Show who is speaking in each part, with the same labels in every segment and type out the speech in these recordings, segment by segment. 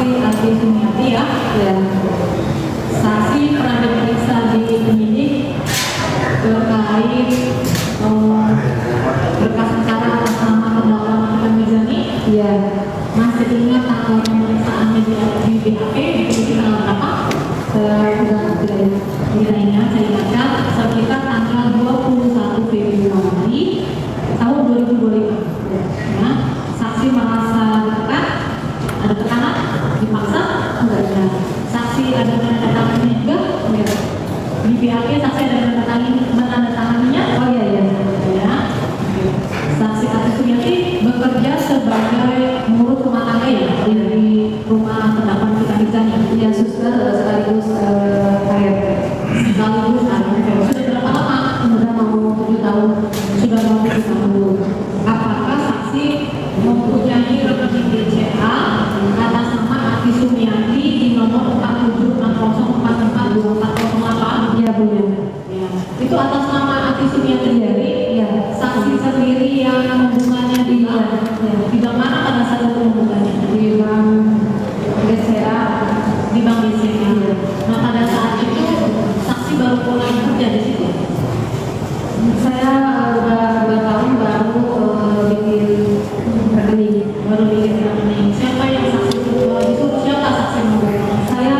Speaker 1: saksi Ati Sumiati ya. Saksi pernah diperiksa di penyidik terkait berkas perkara atas nama terdakwa Nikita Mirzani. Masih ingat tanggal pemeriksaannya di BAP di tanggal berapa? Tidak ingat, saya ingatkan sekitar tanggal 21 Februari tahun 2025. Ya, saksi merasa ditekan, ada tekanan, dipaksa, enggak ada. Saksi ada menandatanganinya juga, ya. Di BAP saksi ada menandatanganinya. Oh iya. Ya. Saksi Ati Sumiati bekerja sebagai pengurus rumah tangga ya di rumah terdakwa Nikita Mirzani. Ya, suster sekaligus sudah berapa lama? Sudah mau 7 tahun. Sudah mau 7 tahun. Apakah saksi mempunyai rekening BCA atas nama Ati Sumiati di nomor 4760442408? Iya, punya. Ya. Itu atas nama Ati Sumiati sendiri. Iya. Saksi sendiri yang hubungannya di bank mana pada saat itu hubungannya? Di bank BCA. Di bank BCA. Nah, pada saat itu saksi baru mulai kerja di situ. Saya udah 2 tahun baru bikin rekening. Siapa yang saksi itu? Siapa saksi yang saya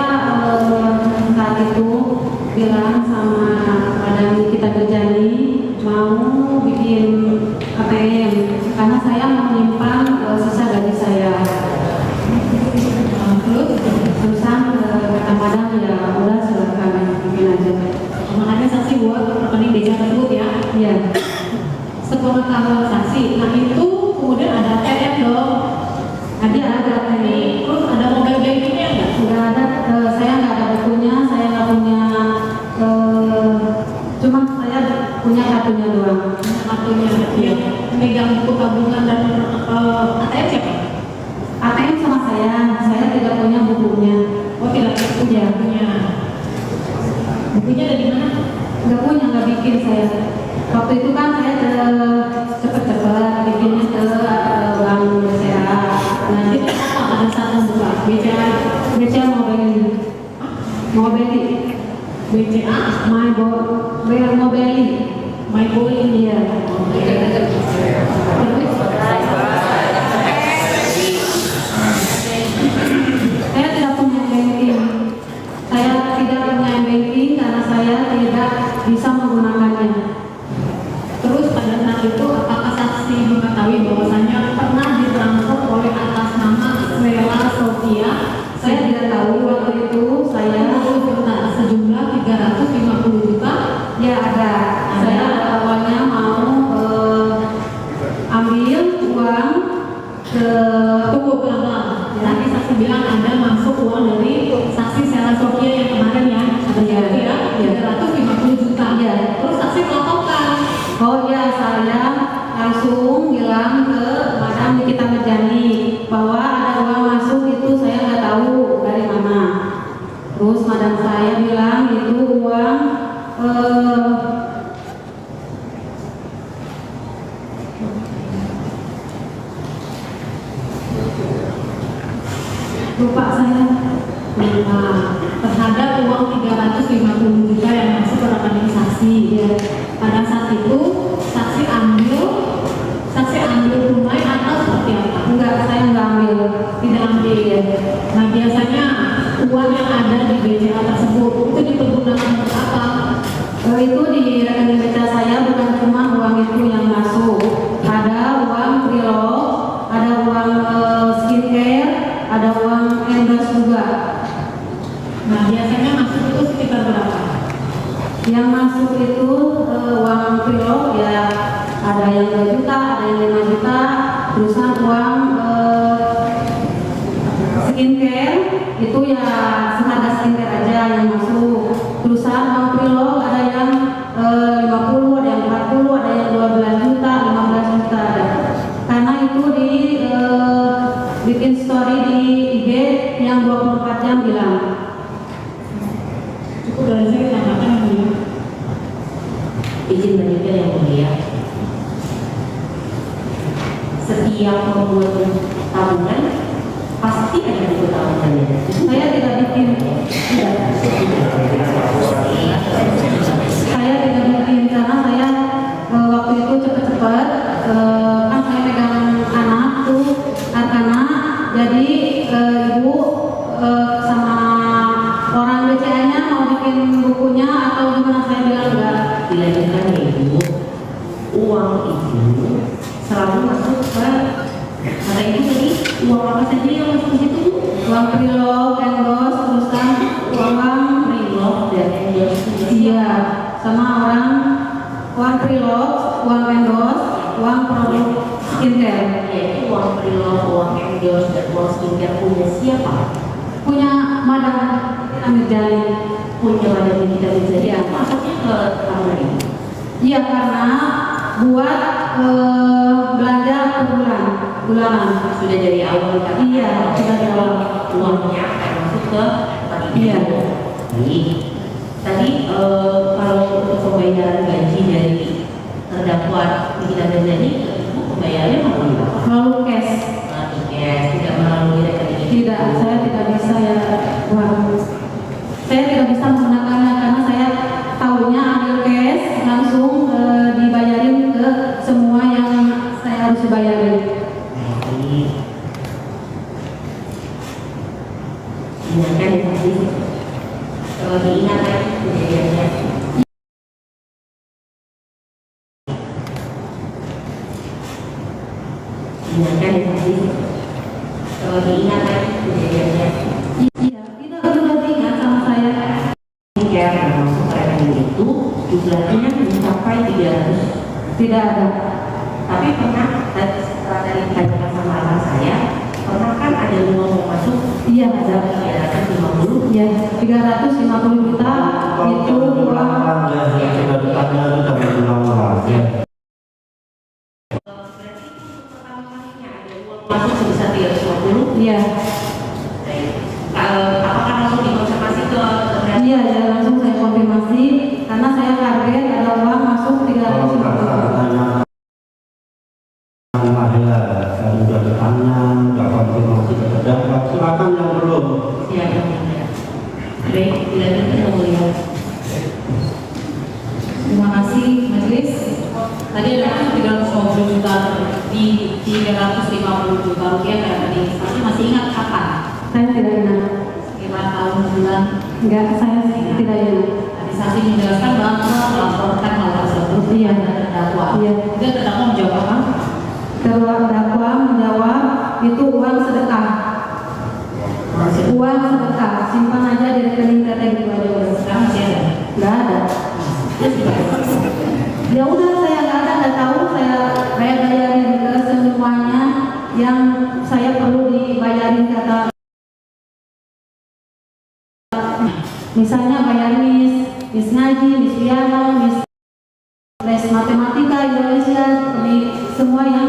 Speaker 1: saat itu bilang sama Madam Nikita Mirzani mau bikin ATM karena saya mau menyimpan sisa gaji saya. Terusan kata Madam ya udah silakan bikin aja. Makanya saksi buat rekening BCA tersebut ya. Iya. Sepengetahuan saksi, nah itu kemudian ada ATM dong. Ada ATM. Terus ada mobile bankingnya enggak? Enggak ada. Saya nggak ada bukunya, saya nggak punya. Cuma saya punya kartunya doang. Kartunya. Yang megang buku tabungan dan ATM siapa? ATM sama saya tidak punya bukunya. Oh, tidak punya bukunya. Bukunya ada di mana? Nggak punya, nggak bikin saya. Waktu itu kan saya cepet-cepet bikinnya ke bank BCA. Nah, itu apa pada saat membuka? BCA mau beli. BCA? Mau beli. Iya. Saya tidak punya banking. Saya tidak punya banking karena saya tidak bisa menggunakannya. Terus pada saat itu apakah saksi mengetahui bahwasanya pernah ditransfer oleh atas nama Rela Sofia? Saya tidak tahu waktu itu. Saya sejumlah 350 juta. Ya ada. Saya awalnya mau ambil uang ke tunggu pelan-pelan. Nanti saksi bilang ada masuk uang dari saksi Rela Sofia yang kemarin ya. Ada 350 juta. Ya. Terus saksi melaporkan. Oh ya, saya langsung bilang ke Madam Nikita Mirzani bahwa ada uang masuk itu saya nggak tahu dari mana. Terus Madam saya bilang itu uang lupa saya terhadap uang 350 juta yang masuk ke rekening saksi. Ya. Pada saat itu saksi ambil tunai atau seperti apa? Enggak, saya nggak ambil, tidak ambil. Ya. Nah, biasanya uang yang ada di BCA tersebut itu dipergunakan untuk apa? Itu di rekening BCA saya bukan cuma uang itu yang masuk, ada uang preloved, ada uang skincare, ada uang endorse juga. Nah, biasanya masuk itu sekitar berapa? Yang masuk itu uang preloved ya ada yang 2 juta, ada yang 5 juta. Terusan uang skincare itu ya senada skincare aja yang masuk. Terusan uang preloved ada yang 50, ada yang 40, ada yang 12 juta, 15 juta. Karena itu di bikin story di IG yang 24 jam bilang. Cukup dari saya tambahkan yang mulia.
Speaker 2: Izin berikutnya yang mulia. Setiap membuat tabungan pasti ada buku tabungannya.
Speaker 1: Saya tidak bikin, tidak. Saya tidak bikin karena saya waktu itu cepat-cepat kan saya pegang anak tuh anak, jadi ibu sama orang BCA-nya mau bikin bukunya atau gimana, saya bilang enggak.
Speaker 2: Dilanjutkan ya ibu, uang itu selalu masuk ke kata ibu tadi, uang apa saja yang masuk ke situ?
Speaker 1: Uang prilog, endorse, terusan uang
Speaker 2: Prilog dan endorse.
Speaker 1: iya, sama uang prilog, uang endorse, uang produk skincare.
Speaker 2: Yaitu uang prilog, uang endorse dan uang skincare punya siapa?
Speaker 1: Punya Madam Amir Jali.
Speaker 2: Punya Madam kita bisa dia masuknya ke kamar ini.
Speaker 1: Iya, karena buat belanja per bulanan.
Speaker 2: Sudah dari awal kan?
Speaker 1: Iya, sudah dari awal.
Speaker 2: Uangnya akan masuk ke tempat ini.
Speaker 1: Iya.
Speaker 2: Baik. Tadi kalau untuk pembayaran gaji dari terdakwa Nikita Mirzani, ibu pembayarannya melalui apa?
Speaker 1: Lalu cash.
Speaker 2: Melalui cash, tidak melalui rekening ini.
Speaker 1: Tidak, saya tidak bisa ya uang. Saya tidak bisa menggunakannya karena saya tahunya ambil cash langsung dibayarin ke semua yang saya harus dibayarin.
Speaker 2: Baik. Ingatkan ya tadi. Kalau diingat lagi kejadiannya. Ingatkan ya tadi. Kalau diingat lagi kejadiannya.
Speaker 1: Iya, tidak sudah diingat sama saya.
Speaker 2: Jika masuk ke rekening itu jumlahnya mencapai 300.
Speaker 1: Tidak ada.
Speaker 2: Tapi pernah setelah tadi ditanyakan sama anak saya, pernah kan ada uang yang masuk?
Speaker 1: Iya, ada.
Speaker 2: 350.
Speaker 1: Ya, 350 juta itu uang.
Speaker 2: Masuk sebesar 350.
Speaker 1: Iya.
Speaker 2: Apakah langsung dikonfirmasi ke
Speaker 1: Iya, ya langsung saya konfirmasi karena saya kaget ada uang masuk 350 juta.
Speaker 3: Sudah bertanya, sudah konfirmasi ke terdakwa, silakan yang belum.
Speaker 2: siap yang mulia. Baik, dilanjutkan yang mulia.
Speaker 1: Terima kasih majelis.
Speaker 4: Tadi ada masuk 350 juta di 350 juta rupiah kayak tadi. Tapi masih ingat kapan?
Speaker 1: Saya tidak ingat.
Speaker 4: Sekitar tahun bulan.
Speaker 1: Enggak, saya tidak ingat.
Speaker 4: Tadi saksi menjelaskan bahwa melaporkan hal tersebut
Speaker 1: Iya.
Speaker 4: kepada terdakwa.
Speaker 1: Iya.
Speaker 4: Dia terdakwa menjawab apa?
Speaker 1: Terdakwa menjawab itu uang sedekah. Uang sedekah, simpan aja di rekening teteh gitu aja udah.
Speaker 4: Sekarang masih ada.
Speaker 1: Nggak ada.
Speaker 4: Terus gimana?
Speaker 1: Ya udah, saya nggak ada, nggak tahu, saya bayarin ke semuanya yang saya perlu dibayarin kata. Misalnya bayar mis ngaji, mis piano, mis les matematika Indonesia, seperti semua yang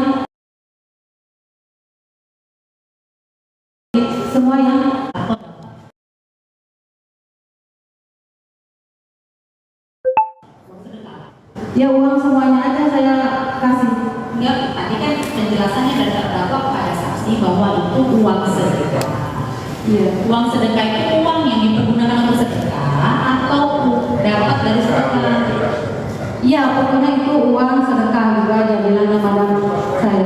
Speaker 1: ya uang semuanya aja saya kasih.
Speaker 4: Enggak, tadi kan penjelasannya dari terdakwa kepada saksi bahwa itu uang sedekah.
Speaker 1: Iya.
Speaker 4: Uang sedekah itu uang yang dipergunakan untuk sedekah atau dapat dari sedekah.
Speaker 1: Iya, pokoknya itu uang sedekah juga aja bilangnya madam saya.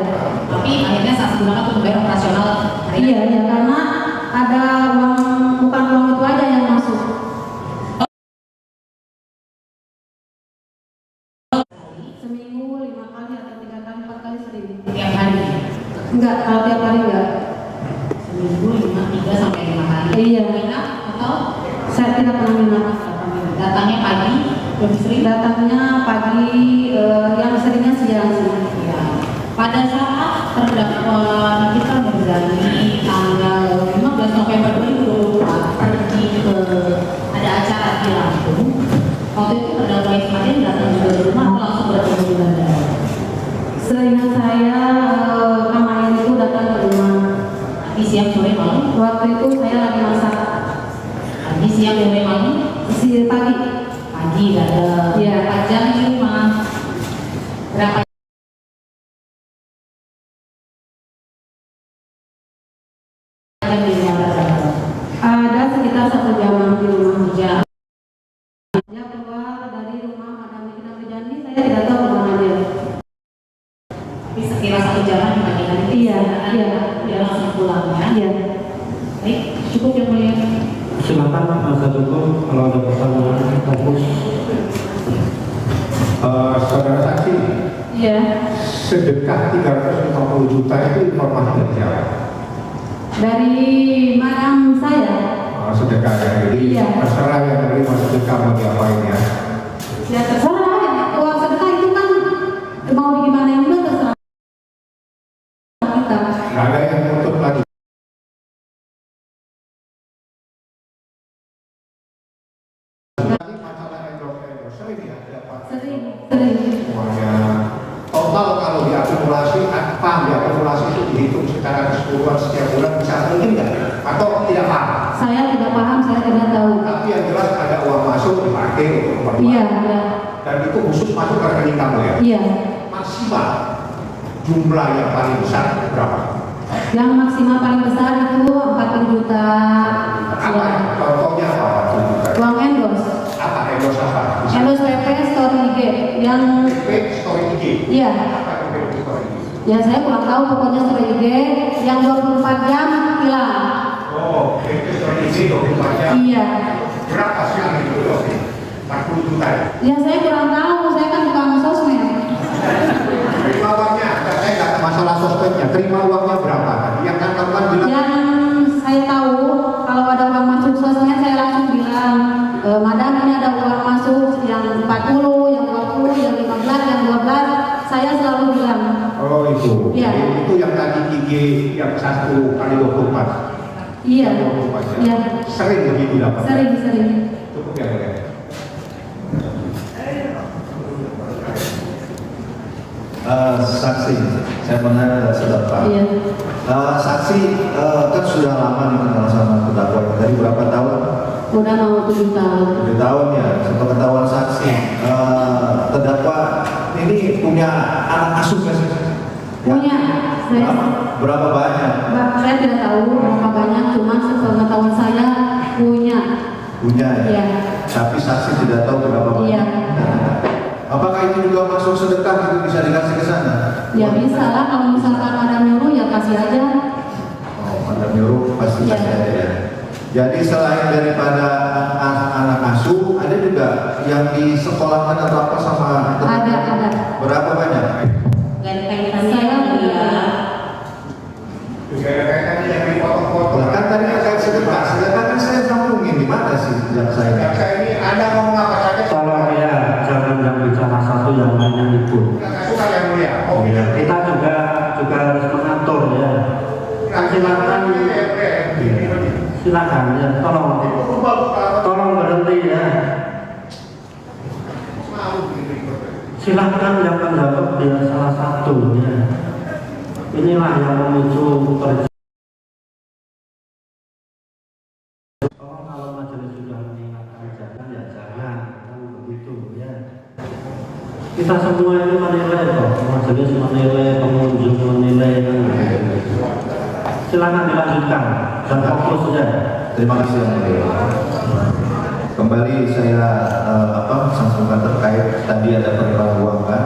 Speaker 4: Tapi akhirnya saksi gunakan untuk membayar operasional hari ini.
Speaker 1: Iya, ya karena ada uang, bukan uang itu aja yang masuk. Seminggu 5 kali atau 3 kali 4 kali sering.
Speaker 4: Tiap hari.
Speaker 1: Enggak, kalau tiap hari enggak.
Speaker 4: Seminggu 3 sampai 5 kali.
Speaker 1: Iya.
Speaker 4: Minat atau
Speaker 1: Saya tidak pernah minat.
Speaker 4: datangnya pagi, lebih sering
Speaker 1: Datangnya pagi, yang seringnya siang sih.
Speaker 4: ya. Pada saat terdakwa Nikita Mirzani tanggal 15 November 2024 pergi ke ada acara di Lampung. Waktu itu terdakwa Ismail datang juga di rumah atau langsung bertemu di bandara.
Speaker 1: Seringan saya kemarin itu datang ke rumah.
Speaker 4: Pagi, siang, sore, malam.
Speaker 1: Waktu itu saya lagi masak.
Speaker 4: Pagi, siang, sore, malam.
Speaker 1: Pagi.
Speaker 4: Pagi ada
Speaker 1: Iya.
Speaker 4: 4 jam di rumah.
Speaker 1: sekitar 1 jam di rumah kerja. Dia keluar dari rumah Madam Nikita Mirjani, saya tidak tahu kemana dia.
Speaker 2: Tapi sekira 1 jam di pagi hari.
Speaker 1: Iya, iya.
Speaker 2: Dia langsung pulang ya.
Speaker 1: Iya.
Speaker 2: Baik, cukup yang mulia.
Speaker 3: Silakan Mas Hukum kalau ada pertanyaan fokus.
Speaker 5: Saudara saksi,
Speaker 1: Iya.
Speaker 5: sedekah 350 juta itu informasi dari siapa?
Speaker 1: Dari madam saya.
Speaker 5: Sedekah ya, jadi
Speaker 1: Iya.
Speaker 5: terserah yang menerima sedekah mau diapain ya.
Speaker 1: Ya terserah ya. Uang sedekah itu kan mau gimana juga terserah kita.
Speaker 5: Nggak ada yang nuntut lagi. Masalah endorse sering ya dapat
Speaker 1: Sering.
Speaker 5: semuanya. Total kalau diakumulasi, diakumulasi itu dihitung secara keseluruhan setiap bulan bisa mungkin nggak? Atau tidak paham?
Speaker 1: Saya tidak paham, saya tidak tahu.
Speaker 5: Tapi yang jelas ada uang masuk dipakai untuk keperluan.
Speaker 1: Iya, iya.
Speaker 5: Dan itu khusus masuk ke rekening kamu ya?
Speaker 1: Iya.
Speaker 5: Maksimal jumlah yang paling besar berapa?
Speaker 1: Yang maksimal paling besar itu 40 juta.
Speaker 5: Apa?
Speaker 1: Ya.
Speaker 5: Contohnya apa? 40 juta?
Speaker 1: Uang endorse.
Speaker 5: Apa? Endorse apa?
Speaker 1: Endorse PP Story IG yang
Speaker 5: PP Story IG.
Speaker 1: iya.
Speaker 5: Apa itu PP Story IG?
Speaker 1: Ya saya kurang tahu pokoknya Story IG yang 24 jam hilang.
Speaker 5: Oh, PP Story IG 24 jam.
Speaker 1: Iya.
Speaker 5: Berapa sih yang itu? 40 juta ya?
Speaker 1: Ya saya kurang tahu, saya kan bukan sosmed.
Speaker 5: Terima uangnya, saya nggak masalah sosmednya. Terima uangnya berapa? Yang kan kamu kan bilang
Speaker 1: Yang saya tahu kalau ada uang masuk sosmed saya langsung bilang, Madam ini ada uang masuk yang 40, yang 20, yang 15, yang 12. Saya selalu bilang.
Speaker 5: oh itu.
Speaker 1: Iya.
Speaker 5: Jadi itu yang tadi IG yang 1 kali 24.
Speaker 1: Iya.
Speaker 5: 24 ya.
Speaker 1: Iya.
Speaker 5: Sering begitu dapat.
Speaker 1: Sering.
Speaker 5: Cukup ya, boleh.
Speaker 6: Saksi, saya menanya sudah Pak.
Speaker 1: Iya.
Speaker 6: Saksi kan sudah lama nih kenal sama terdakwa. Dari berapa tahun?
Speaker 1: Udah mau 7 tahun.
Speaker 6: 7 tahun ya. Sepengetahuan saksi, terdakwa ini punya anak asuh nggak sih?
Speaker 1: Punya. Saya,
Speaker 6: Berapa banyak?
Speaker 1: saya tidak tahu berapa banyak, cuma sepengetahuan saya punya.
Speaker 6: Punya ya.
Speaker 1: Iya.
Speaker 6: Tapi saksi tidak tahu berapa banyak.
Speaker 1: Iya.
Speaker 6: Apakah ini juga masuk sedekah itu bisa dikasih ke sana?
Speaker 1: Ya bisa lah, kalau misalkan ada nyuruh ya kasih aja.
Speaker 6: Oh, ada nyuruh pasti
Speaker 1: Iya.
Speaker 6: kasih aja ya. Jadi selain daripada anak asuh, ada juga yang di sekolahkan atau apa sama
Speaker 1: Ada.
Speaker 6: berapa banyak?
Speaker 2: Gak ada kaitannya
Speaker 1: Saya
Speaker 2: yang mulia.
Speaker 5: Juga ada kaitannya yang di foto-foto.
Speaker 6: Nah, kan tadi akan sedekah kan saya sambungin di mana sih yang saya?
Speaker 5: Yang saya ini ada ngomong apa saja.
Speaker 3: Tolong ya, jangan yang bicara satu yang lainnya ikut.
Speaker 5: Nggak suka yang mulia. Oh,
Speaker 3: Ya, kita juga harus mengatur ya. Silakan, silakan ya. Tolong berhenti ya. Silakan yang menjawab dia salah satu ya. Inilah yang memicu perjanjian. Kalau majelis sudah mengingatkan jangan ya jangan, kan begitu ya. Kita semua ini menilai kok, majelis menilai, pengunjung menilai. Silakan dilanjutkan dan fokus ya.
Speaker 6: Terima kasih yang mulia. Kembali saya sambungkan terkait tadi ada penerimaan uang kan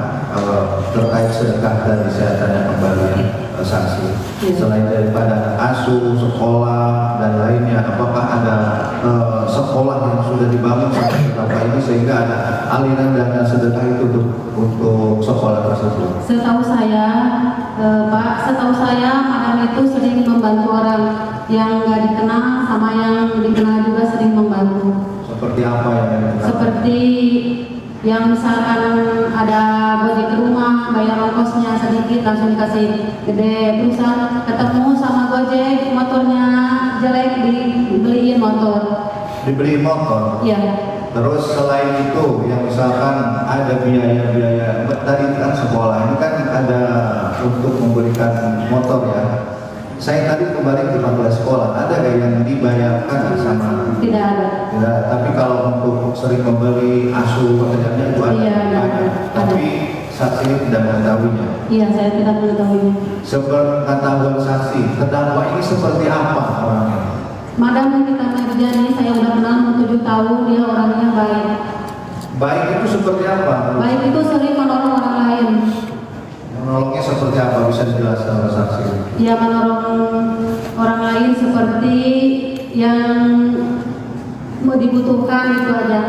Speaker 6: terkait sedekah tadi saya tanya kembali saksi. Selain daripada asuh, sekolah dan lainnya, apakah ada sekolah yang sudah dibangun sampai berapa ini sehingga ada aliran dana sedekah itu untuk sekolah tersebut?
Speaker 1: Setahu saya, Pak, Madam itu sering membantu orang yang nggak dikenal sama yang dikenal juga sering membantu.
Speaker 6: Seperti apa yang dilakukan?
Speaker 1: Seperti yang misalkan ada gojek ke rumah, bayar ongkosnya sedikit langsung dikasih gede, terus ketemu sama gojek motornya jelek dibeliin motor.
Speaker 6: Dibeli motor.
Speaker 1: Iya.
Speaker 6: Terus selain itu yang misalkan ada biaya-biaya tadi kan sekolah ini kan ada untuk memberikan motor ya. Saya tadi kembali ke pada sekolah, ada gak yang dibayarkan sama?
Speaker 1: Tidak ada.
Speaker 6: Tidak, tapi kalau untuk sering membeli asuh pekerjaannya itu ada.
Speaker 1: Iya, ada.
Speaker 6: Tapi saksi tidak mengetahuinya.
Speaker 1: Iya, saya tidak mengetahuinya.
Speaker 6: Sepengetahuan saksi, terdakwa ini seperti apa orangnya?
Speaker 4: Madam Nikita Mirjani saya udah kenal 7 tahun, dia orangnya baik.
Speaker 6: Baik itu seperti apa?
Speaker 4: Baik itu sering menolong orang lain.
Speaker 6: Menolongnya seperti apa? Bisa dijelaskan oleh saksi?
Speaker 4: Dia menolong orang lain seperti yang mau dibutuhkan itu aja.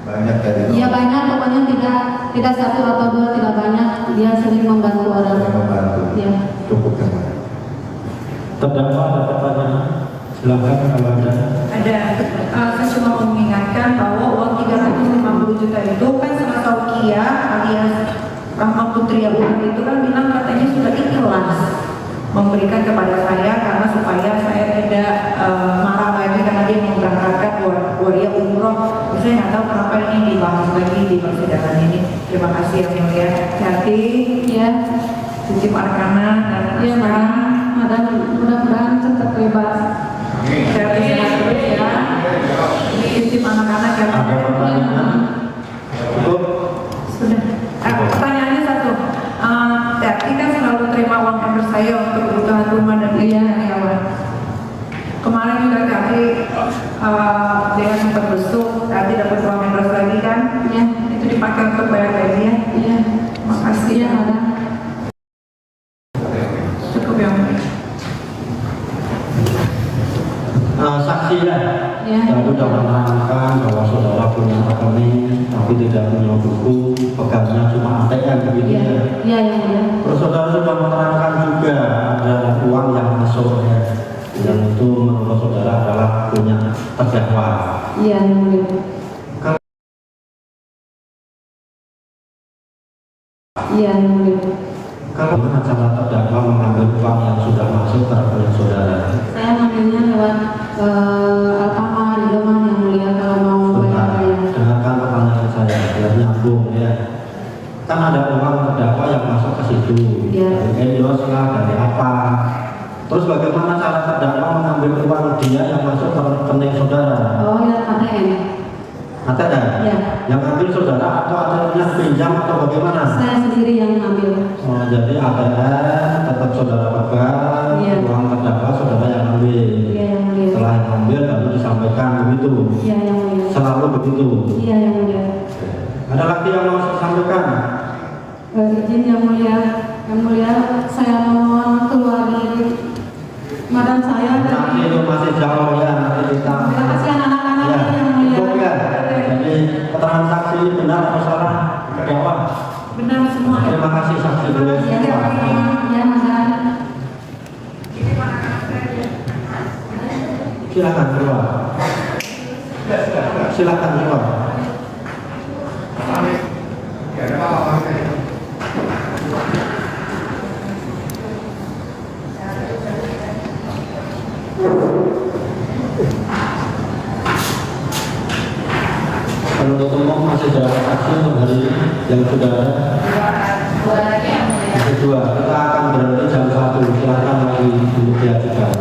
Speaker 6: Banyak dari itu.
Speaker 4: Iya banyak, pokoknya tidak 1 atau 2, tidak banyak. Dia sering membantu orang.
Speaker 6: Membantu.
Speaker 4: Iya.
Speaker 6: Cukup yang mana?
Speaker 3: Terdakwa ada pertanyaan? Silakan kalau ada.
Speaker 7: Ada, saya cuma mau mengingatkan bahwa uang 350 juta itu kan sama Taukia alias Rahma Putri Abdul itu kan bilang katanya sudah ikhlas memberikan kepada saya karena supaya saya tidak marah lagi karena dia memberangkatkan waria umroh. Saya nggak tahu kenapa ini dibahas lagi di persidangan ini. Terima kasih yang mulia. Hati,
Speaker 4: Ya,
Speaker 7: titip anak-anak dan
Speaker 4: iya madam, mudah-mudahan cepat bebas.
Speaker 7: Hati sehat terus ya. Titip anak-anak ya.
Speaker 3: Ada pertanyaan? Cukup?
Speaker 7: Sudah. Pertanyaannya satu. Tati kan selalu terima uang endorse saya untuk kebutuhan rumah dan biaya karyawan. Kemarin juga Tati dia sempat besuk, Tati dapat uang endorse lagi kan?
Speaker 4: Ya,
Speaker 7: Itu dipakai untuk bayar gaji ya.
Speaker 4: iya.
Speaker 7: Makasih
Speaker 4: Iya
Speaker 7: ya.
Speaker 4: madam.
Speaker 7: Cukup ya.
Speaker 3: Saksi ya,
Speaker 4: Ya.
Speaker 3: tadi sudah menerangkan bahwa saudara punya rekening tapi tidak punya buku, pegangnya cuma ATM begitu
Speaker 4: Iya,
Speaker 3: ya.
Speaker 4: iya yang mulia.
Speaker 3: Terus saudara sudah menerangkan juga ada uang yang masuk ya, yang itu menurut saudara adalah punya terdakwa.
Speaker 4: Iya yang mulia. Iya yang mulia.
Speaker 3: Kalau bagaimana cara terdakwa mengambil uang yang sudah masuk ke rekening saudara?
Speaker 4: Saya ngambilnya lewat Alfamart, Indomart yang mulia kalau mau
Speaker 3: Bentar,
Speaker 4: bayar.
Speaker 3: dengarkan pertanyaan saya biar nyambung ya. Kan ada uang terdakwa yang masuk ke situ,
Speaker 4: Iya.
Speaker 3: dari endorse lah, dari apa. Terus bagaimana cara terdakwa mengambil uang dia yang masuk ke rekening saudara?
Speaker 4: Oh ya ATM.
Speaker 3: ATM?
Speaker 4: Iya.
Speaker 3: Yang ambil saudara atau ATM-nya pinjam atau bagaimana?
Speaker 4: Saya sendiri yang ngambil.
Speaker 3: Oh, jadi ATM tetap saudara pegang,
Speaker 4: Iya.
Speaker 3: uang terdakwa saudara yang ambil.
Speaker 4: Iya yang mulia.
Speaker 3: Setelah yang ambil baru disampaikan begitu.
Speaker 4: Iya yang mulia.
Speaker 3: Selalu begitu.
Speaker 4: Iya yang mulia.
Speaker 3: Ada lagi yang mau disampaikan?
Speaker 4: Izin yang mulia, saya mohon keluar dari madam saya.
Speaker 3: Nanti itu masih jauh ya, nanti kita.
Speaker 4: Terima kasih anak-anak
Speaker 3: Ya,
Speaker 4: yang mulia.
Speaker 3: cukup ya. Jadi keterangan saksi ini benar atau salah? Terdakwa.
Speaker 7: Benar semua.
Speaker 3: Terima kasih saksi dulu.
Speaker 4: Ya madam.
Speaker 3: Silakan keluar. Silakan keluar. Penuntut umum masih ada saksi untuk hari ini yang sudah ada. Masih 2. Kita akan berhenti jam 1. Silakan lagi untuk diajukan.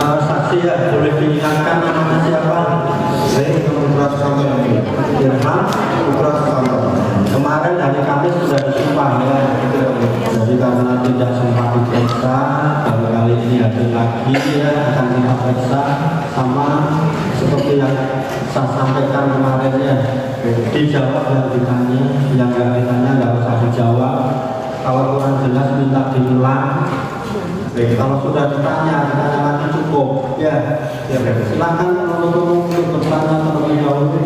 Speaker 3: Saksi ya, boleh diingatkan namanya siapa?
Speaker 6: Saya Putra Susanto ini.
Speaker 3: Irfan.
Speaker 6: Putra Susanto.
Speaker 3: Kemarin hari Kamis sudah disumpah ya. Jadi karena tidak sempat diperiksa, baru kali ini hadir lagi ya, akan kita periksa sama seperti yang saya sampaikan kemarin ya. Dijawab yang ditanya, yang nggak ditanya nggak usah dijawab. Kalau kurang jelas minta diulang. Kalau sudah ditanya lagi cukup ya. Silakan untuk bertanya terlebih dahulu.